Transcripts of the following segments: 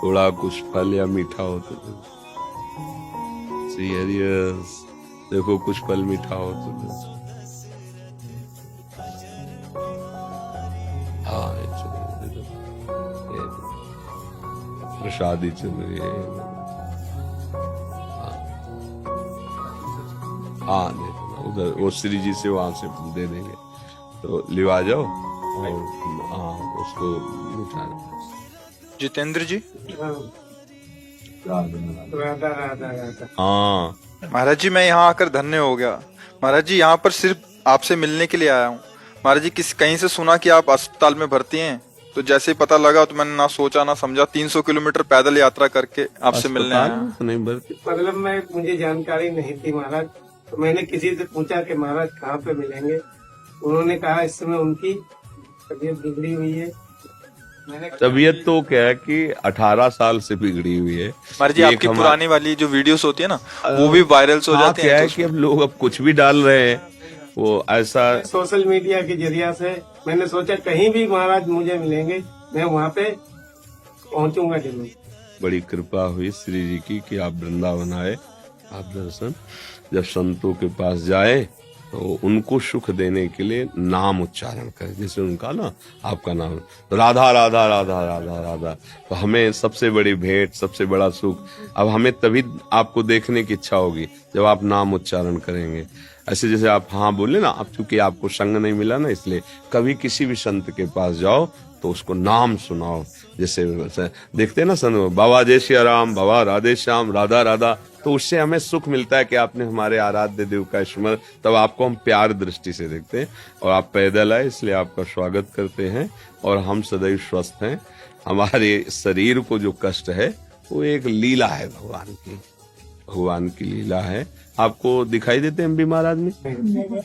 थोड़ा कुछ फल या मीठा हो तो सीरियस, देखो कुछ फल मीठा हो तो हाँ ये चलो, ये प्रसादी चल रही है। हाँ दे देना उधर, वो श्री जी से वहां से दे देंगे, तो लिवा जाओ और हाँ उसको मिठाना। जितेंद्र जी। राधा राधा राधा। हाँ महाराज जी, मैं यहाँ आकर धन्य हो गया। महाराज जी, यहाँ पर सिर्फ आपसे मिलने के लिए आया हूँ। महाराज जी, कहीं से सुना कि आप अस्पताल में भर्ती हैं, तो जैसे ही पता लगा तो मैंने ना सोचा ना समझा 300 किलोमीटर पैदल यात्रा करके आपसे मिलने आया हूँ। तो नहीं भरती, मतलब मुझे जानकारी नहीं थी महाराज, तो मैंने किसी से पूछा कि महाराज कहाँ पे मिलेंगे। उन्होंने कहा इस समय उनकी तबीयत बिगड़ी हुई है। मैंने तबीयत तो क्या है कि 18 साल से बिगड़ी हुई है। महाराज जी, एक आपकी हमारे- पुरानी वाली जो वीडियोस होती है ना, वो भी वायरल हो हाँ, जाती क्या हैं। है तो कि अब लोग अब कुछ भी डाल रहे हैं, वो ऐसा सोशल मीडिया के जरिया से मैंने सोचा कहीं भी महाराज मुझे मिलेंगे, मैं वहाँ पे पहुँचूंगा जरूर। बड़ी कृपा हुई श्री जी की कि आप वृंदावन आए, आप दर्शन, जब संतों के पास जाए तो उनको सुख देने के लिए नाम उच्चारण करें, जैसे उनका ना आपका नाम राधा राधा राधा राधा राधा, तो हमें सबसे बड़ी भेंट, सबसे बड़ा सुख अब हमें तभी आपको देखने की इच्छा होगी जब आप नाम उच्चारण करेंगे। ऐसे जैसे आप हाँ बोले ना, अब चूंकि आपको संग नहीं मिला ना, इसलिए कभी किसी भी संत के पास जाओ तो उसको नाम सुनाओ। जैसे देखते हैं ना सन, बाबा जय श्री राम, बाबा राधे श्याम, राधा राधा, तो उससे हमें सुख मिलता है कि आपने हमारे आराध्य देव का स्मरण, तब आपको हम प्यार दृष्टि से देखते हैं। और आप पैदल आए इसलिए आपका स्वागत करते हैं, और हम सदैव स्वस्थ हैं। हमारे शरीर को जो कष्ट है वो एक लीला है भगवान की लीला है। आपको दिखाई देते हैं एमबी महाराज में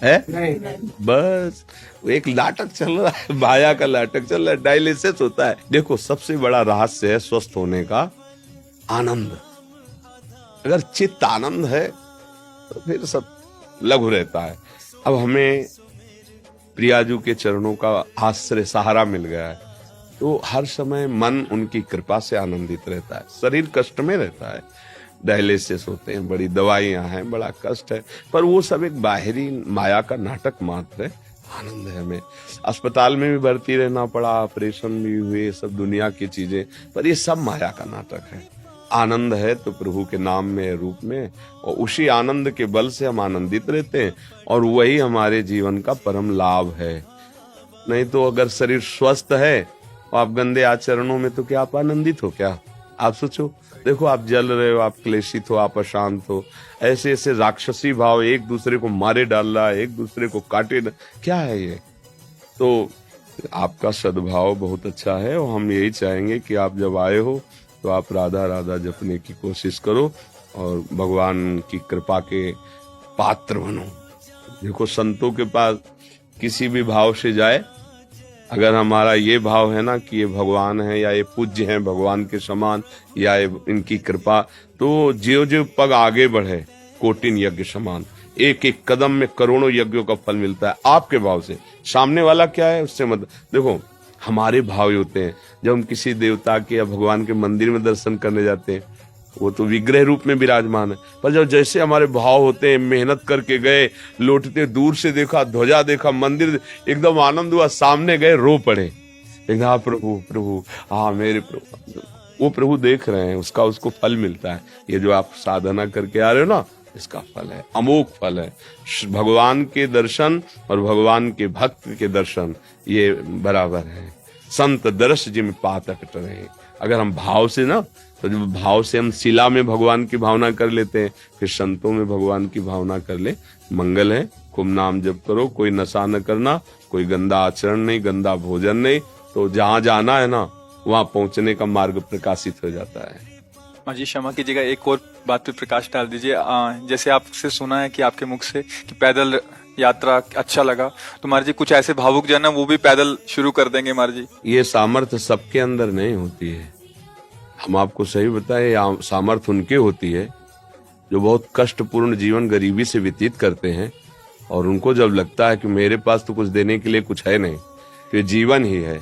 है? नहीं बस एक नाटक चल रहा है, माया का नाटक चल रहा है, डायलिसिस होता है। देखो सबसे बड़ा रहस्य है स्वस्थ होने का आनंद। अगर चित्त आनंद है तो फिर सब लघु रहता है। अब हमें प्रियाजू के चरणों का आश्रय सहारा मिल गया है, तो हर समय मन उनकी कृपा से आनंदित रहता है। शरीर कष्ट में रहता है, डायलिसिस होते हैं, बड़ी दवाइयां हैं, बड़ा कष्ट है, पर वो सब एक बाहरी माया का नाटक मात्र है। आनंद है हमें। अस्पताल में भी भर्ती रहना पड़ा, ऑपरेशन भी हुए, सब दुनिया की चीजें, पर ये सब माया का नाटक है। आनंद है तो प्रभु के नाम में, रूप में, और उसी आनंद के बल से हम आनंदित रहते हैं, और वही हमारे जीवन का परम लाभ है। नहीं तो अगर शरीर स्वस्थ है और आप गंदे आचरणों में, तो क्या आप आनंदित हो? क्या आप सोचो, देखो आप जल रहे हो, आप क्लेशित हो, आप अशांत हो, ऐसे ऐसे राक्षसी भाव, एक दूसरे को मारे डाल रहा है, एक दूसरे को काटे, क्या है ये? तो आपका सद्भाव बहुत अच्छा है, और हम यही चाहेंगे कि आप जब आए हो तो आप राधा राधा जपने की कोशिश करो और भगवान की कृपा के पात्र बनो। देखो संतों के पास किसी भी भाव से जाए, अगर हमारा ये भाव है ना कि ये भगवान है, या ये पूज्य हैं भगवान के समान, या ये इनकी कृपा, तो ज्यों ज्यों पग आगे बढ़े कोटिन यज्ञ समान, एक एक कदम में करोड़ों यज्ञों का फल मिलता है आपके भाव से। सामने वाला क्या है उससे मत देखो। हमारे भाव ही होते हैं, जब हम किसी देवता के या भगवान के मंदिर में दर्शन करने जाते हैं, वो तो विग्रह रूप में विराजमान है, पर जब जैसे हमारे भाव होते हैं, मेहनत करके गए, लौटते दूर से देखा, ध्वजा देखा, मंदिर, एकदम आनंद हुआ, सामने गए रो पड़े, हाँ प्रभु प्रभु, हाँ मेरे प्रभु, वो प्रभु देख रहे हैं, उसको फल मिलता है। ये जो आप साधना करके आ रहे हो ना, इसका फल है, अमोघ फल है। भगवान के दर्शन और भगवान के भक्त के दर्शन ये बराबर है। संत दर्श जिम पातक टरे। अगर हम भाव से ना, तो जब भाव से हम शिला में भगवान की भावना कर लेते हैं, फिर संतों में भगवान की भावना कर ले, मंगल है। खूब नाम जप करो, कोई नशा न करना, कोई गंदा आचरण नहीं, गंदा भोजन नहीं, तो जहां जाना है ना वहां पहुंचने का मार्ग प्रकाशित हो जाता है। हाँ जी, क्षमा कीजिएगा, एक और बात पे प्रकाश डाल दीजिए। जैसे आपसे सुना है कि आपके मुख से कि पैदल यात्रा अच्छा लगा, तो महाराज जी कुछ ऐसे भावुक जन है वो भी पैदल शुरू कर देंगे महाराज जी। ये सामर्थ्य सबके अंदर नहीं होती है। हम आपको सही बताए, सामर्थ्य उनके होती है जो बहुत कष्टपूर्ण जीवन गरीबी से व्यतीत करते हैं, और उनको जब लगता है कि मेरे पास तो कुछ देने के लिए कुछ है नहीं, तो ये जीवन ही है,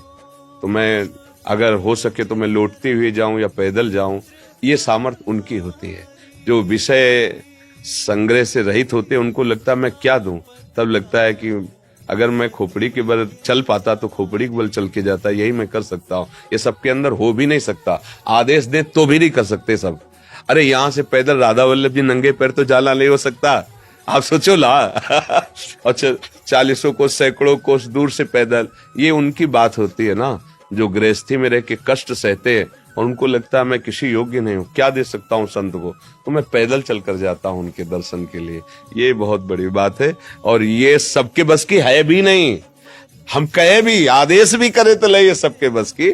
तो मैं अगर हो सके तो मैं लौटते हुए जाऊं या पैदल जाऊं, ये सामर्थ्य उनकी होती है। जो विषय संग्रह से रहित होते हैं उनको लगता है मैं क्या दूं, तब लगता है कि अगर मैं खोपड़ी के बल चल पाता तो खोपड़ी के बल चल के जाता, यही मैं कर सकता हूँ। ये सबके अंदर हो भी नहीं सकता, आदेश दे तो भी नहीं कर सकते सब। अरे यहाँ से पैदल राधा वल्लभ जी नंगे पैर तो जाना नहीं हो सकता, आप सोचो ला। अच्छा, 40 कोस सैकड़ों कोस दूर से पैदल, ये उनकी बात होती है ना, जो गृहस्थी में रह के कष्ट सहते हैं और उनको लगता है मैं किसी योग्य नहीं हूँ, क्या दे सकता हूँ संत को, तो मैं पैदल चल कर जाता हूँ उनके दर्शन के लिए। ये बहुत बड़ी बात है और ये सबके बस की है भी नहीं। हम कहे भी, आदेश भी करे तो ले, ये सबके बस की।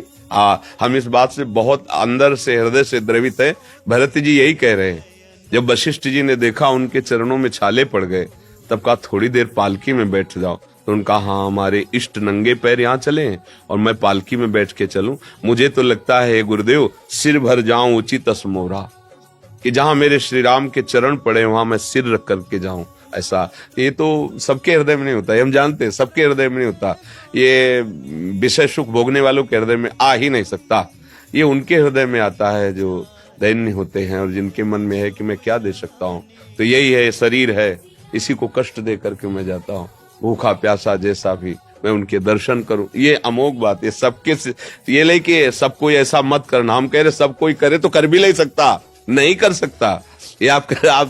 हम इस बात से बहुत अंदर से, हृदय से द्रवित है। भरत जी यही कह रहे हैं, जब वशिष्ठ जी ने देखा उनके चरणों में छाले पड़ गए, तब कहा थोड़ी देर पालकी में बैठ जाओ। तो उनका हाँ, हमारे इष्ट नंगे पैर यहाँ चले हैं और मैं पालकी में बैठ के चलूं, मुझे तो लगता है गुरुदेव सिर भर जाऊं उचित असमोरा, कि जहां मेरे श्री राम के चरण पड़े वहां मैं सिर रख करके जाऊं। ऐसा ये तो सबके हृदय में नहीं होता, हम जानते हैं सबके हृदय में नहीं होता, ये विषय सुख भोगने वालों के हृदय में आ ही नहीं सकता। ये उनके हृदय में आता है जो दैन्य होते हैं और जिनके मन में है कि मैं क्या दे सकता हूँ। तो यही है, शरीर है, इसी को कष्ट दे करके मैं जाता हूँ, भूखा प्यासा जैसा भी मैं उनके दर्शन करूं। ये अमोघ बात है सबके से, ये लेके सब कोई ऐसा मत करना। हम कह रहे सब कोई करे तो कर भी नहीं सकता, नहीं कर सकता। ये आप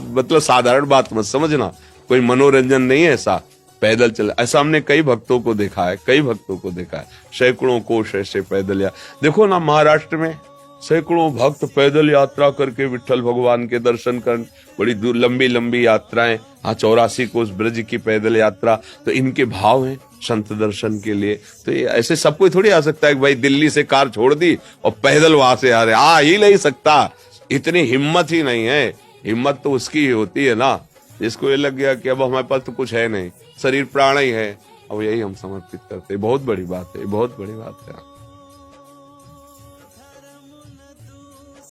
मतलब साधारण बात मत समझना, कोई मनोरंजन नहीं है ऐसा। पैदल चल, ऐसा हमने कई भक्तों को देखा है, कई भक्तों को देखा है, सैकड़ों कोस ऐसे पैदल। या देखो ना, महाराष्ट्र में सैकड़ों भक्त पैदल यात्रा करके विठ्ठल भगवान के दर्शन कर, बड़ी दूर लंबी लंबी यात्राएं। हाँ, 84 कोस ब्रज की पैदल यात्रा, तो इनके भाव हैं संत दर्शन के लिए। तो ये ऐसे सब कोई थोड़ी आ सकता है कि भाई दिल्ली से कार छोड़ दी और पैदल वहां से आ रहे, आ ही नहीं सकता, इतनी हिम्मत ही नहीं है। हिम्मत तो उसकी ही होती है ना जिसको ये लग गया कि अब हमारे पास तो कुछ है नहीं, शरीर प्राण ही है, अब यही हम समर्पित करते हैं। बहुत बड़ी बात है, बहुत बड़ी बात है।